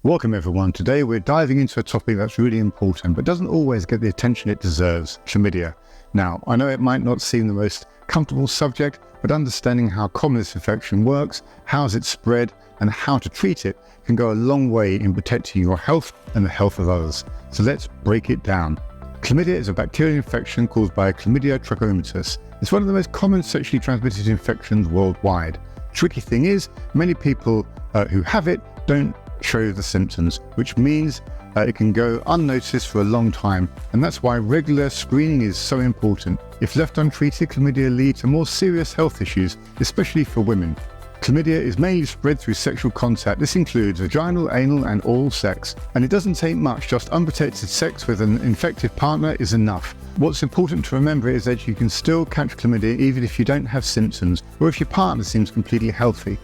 Welcome everyone. Today we're diving into a topic that's really important but doesn't always get the attention it deserves: chlamydia. Now, I know it might not seem the most comfortable subject, but understanding how common this infection works, how it's spread, and how to treat it can go a long way in protecting your health and the health of others. So let's break it down. Chlamydia is a bacterial infection caused by Chlamydia trachomatis. It's one of the most common sexually transmitted infections worldwide. The tricky thing is, many people who have it don't show the symptoms, which means it can go unnoticed for a long time, and that's why regular screening is so important. If left untreated, chlamydia leads to more serious health issues, especially for women. Chlamydia is mainly spread through sexual contact. This includes vaginal, anal, and oral sex. And it doesn't take much, just unprotected sex with an infected partner is enough. What's important to remember is that you can still catch chlamydia even if you don't have symptoms, or if your partner seems completely healthy.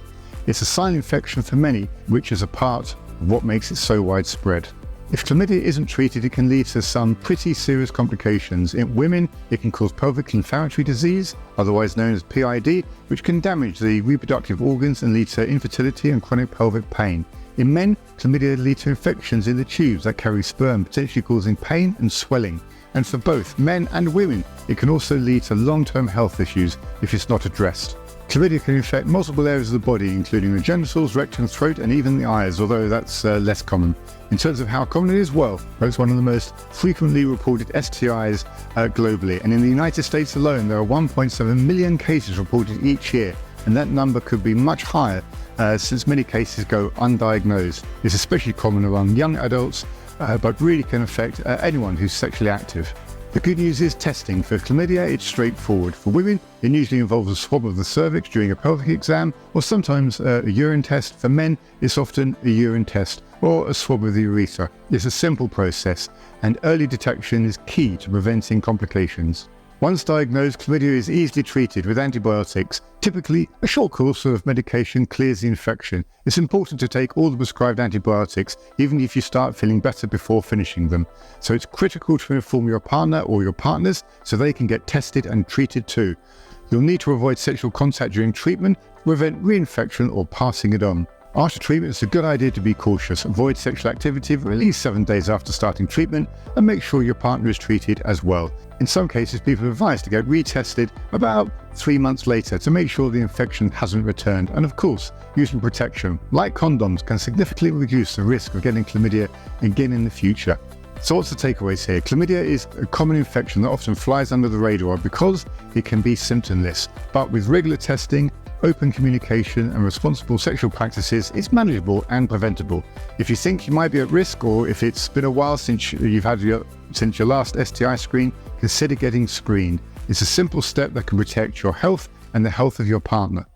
It's a silent infection for many, which is a part of what makes it so widespread. If chlamydia isn't treated, it can lead to some pretty serious complications. In women, it can cause pelvic inflammatory disease, otherwise known as PID, which can damage the reproductive organs and lead to infertility and chronic pelvic pain. In men, chlamydia leads to infections in the tubes that carry sperm, potentially causing pain and swelling. And for both men and women, it can also lead to long-term health issues if it's not addressed. Chlamydia can infect multiple areas of the body, including the genitals, rectum, throat, and even the eyes, although that's less common. In terms of how common it is, well, it's one of the most frequently reported STIs globally, and in the United States alone, there are 1.7 million cases reported each year, and that number could be much higher since many cases go undiagnosed. It's especially common among young adults, but really can affect anyone who's sexually active. The good news is testing. For chlamydia, it's straightforward. For women, it usually involves a swab of the cervix during a pelvic exam, or sometimes a urine test. For men, it's often a urine test or a swab of the urethra. It's a simple process, and early detection is key to preventing complications. Once diagnosed, chlamydia is easily treated with antibiotics. Typically, a short course of medication clears the infection. It's important to take all the prescribed antibiotics, even if you start feeling better before finishing them. So it's critical to inform your partner or your partners so they can get tested and treated too. You'll need to avoid sexual contact during treatment to prevent reinfection or passing it on. After treatment, it's a good idea to be cautious. Avoid sexual activity for at least 7 days after starting treatment, and make sure your partner is treated as well. In some cases, people are advised to get retested about 3 months later to make sure the infection hasn't returned. And of course, using protection, like condoms, can significantly reduce the risk of getting chlamydia again in the future. So what's the takeaways here? Chlamydia is a common infection that often flies under the radar because it can be symptomless. But with regular testing, open communication, and responsible sexual practices, it's manageable and preventable. If you think you might be at risk, or if it's been a while since you've had your last STI screen, consider getting screened. It's a simple step that can protect your health and the health of your partner.